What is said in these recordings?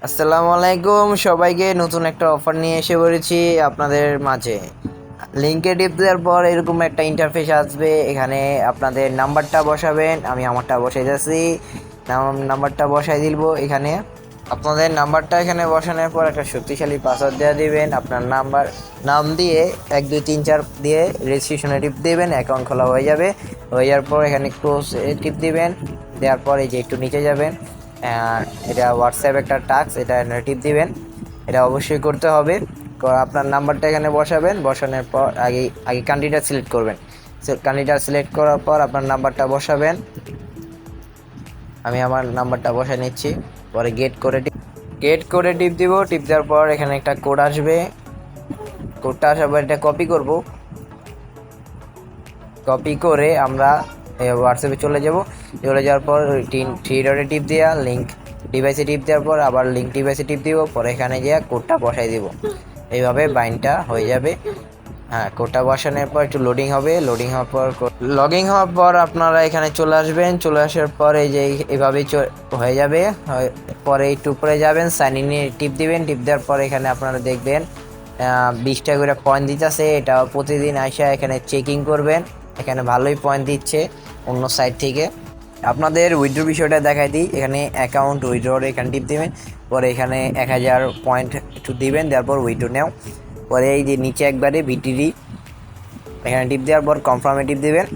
আসসালামু আলাইকুম সবাইকে, নতুন একটা অফার নিয়ে এসে পড়েছি আপনাদের মাঝে। লিঙ্কে টিপ দেওয়ার পর এরকম একটা ইন্টারফেস আসবে। এখানে আপনাদের নাম্বারটা বসাবেন। আমি আমারটা বসাই যাচ্ছি, নাম্বারটা বসাই দিব। এখানে আপনাদের নাম্বারটা এখানে বসানোর পর একটা শক্তিশালী পাসওয়ার্ড দেওয়া দিবেন। আপনার নাম দিয়ে 1 2 3 4 দিয়ে রেজিস্ট্রেশনে টিপ দেবেন, অ্যাকাউন্ট খোলা হয়ে যাবে। হয়ে যাওয়ার পর এখানে ক্লোজ টিপ দিবেন। দেওয়ার পর এই যে একটু নিচে যাবেন, এটা হোয়াটসঅ্যাপ একটা টাস্ক, এটা টিপ দিবেন। এটা অবশ্যই করতে হবে। আপনার নাম্বারটা এখানে বসাবেন। বসানোর পর আগে আগে কান্ট্রিটা সিলেক্ট করবেন। কান্ট্রিটা সিলেক্ট করার পর আপনার নাম্বারটা বসাবেন। আমি আমার নাম্বারটা বসাই নিচ্ছি। পরে গেট করে টিপ দিব। টিপ দেওয়ার পর এখানে একটা কোড আসবে। কোডটা আসার পর এটা কপি করব। কপি করে আমরা হোয়াটসঅ্যাপে চলে যাওয়ার পর থ্রি ডটে টিপ দেওয়া, লিঙ্ক ডিভাইসে টিপ দেওয়ার পর আবার লিঙ্ক ডিভাইসে টিপ দিব। পরে এখানে গিয়ে কোডটা বসাই দিব। এইভাবে বাইনটা হয়ে যাবে। হ্যাঁ, কোডটা বসানোর পর একটু লোডিং হবে। লগইন হওয়ার পর আপনারা এখানে চলে আসবেন। চলে আসার পর এই যে এইভাবেই হয়ে যাবে। পরে একটু উপরে যাবেন, সাইন ইনে টিপ দিবেন। টিপ দেওয়ার পর এখানে আপনারা দেখবেন 20টা করে পয়েন্ট দিতেছে। এটা প্রতিদিন আসা এখানে চেকিং করবেন। এখানে ভালোই পয়েন্ট দিচ্ছে অন্য সাইড থেকে। আপনাদের উইথড্র বিষয়টা দেখাই দিই। এখানে অ্যাকাউন্ট উইথড্র এখানে টিপ দিবেন। পরে এখানে 1000 পয়েন্ট একটু দিবেন, দেওয়ার পর উইথড্র নেও। পরে এই যে নিচে একবারে বিটিডি এখানে টিপ দেওয়ার পর কনফার্মে টিপ দিবেন।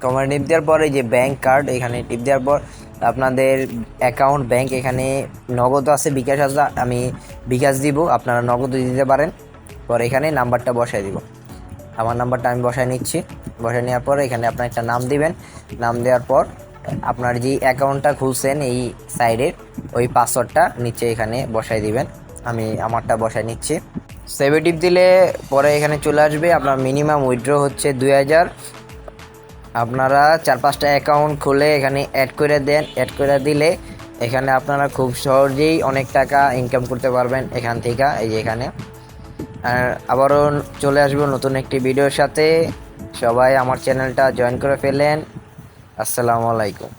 কনফার্মে টিপ দেওয়ার পর এই যে ব্যাঙ্ক কার্ড এখানে টিপ দেওয়ার পর আপনাদের অ্যাকাউন্ট ব্যাঙ্ক এখানে নগদ আছে, বিকাশ আছে। আমি বিকাশ দিব, আপনারা নগদ দিতে পারেন। পরে এখানে নাম্বারটা বসাই দিব। আমার নাম্বারটা আমি বসাই নিচ্ছি। বসাই নেওয়ার পর এখানে আপনার একটা নাম দিবেন। নাম দেওয়ার পর আপনার যে অ্যাকাউন্টটা খুলছেন এই সাইডের ওই পাসওয়ার্ডটা নিচে এখানে বসাই দিবেন। আমি আমারটা বসাই নিচ্ছি। সেভে টিপ দিলে পরে এখানে চলে আসবে। আপনার মিনিমাম উইথড্র হচ্ছে 2000। আপনারা 4-5টা অ্যাকাউন্ট খুলে এখানে অ্যাড করে দেন। অ্যাড করে দিলে এখানে আপনারা খুব সহজেই অনেক টাকা ইনকাম করতে পারবেন এখান থেকে। এই যে এখানে আর আবারও চলে আসবো নতুন একটি ভিডিওর সাথে। সবাই আমার চ্যানেলটা জয়েন করে ফেলেন। আসসালামু আলাইকুম।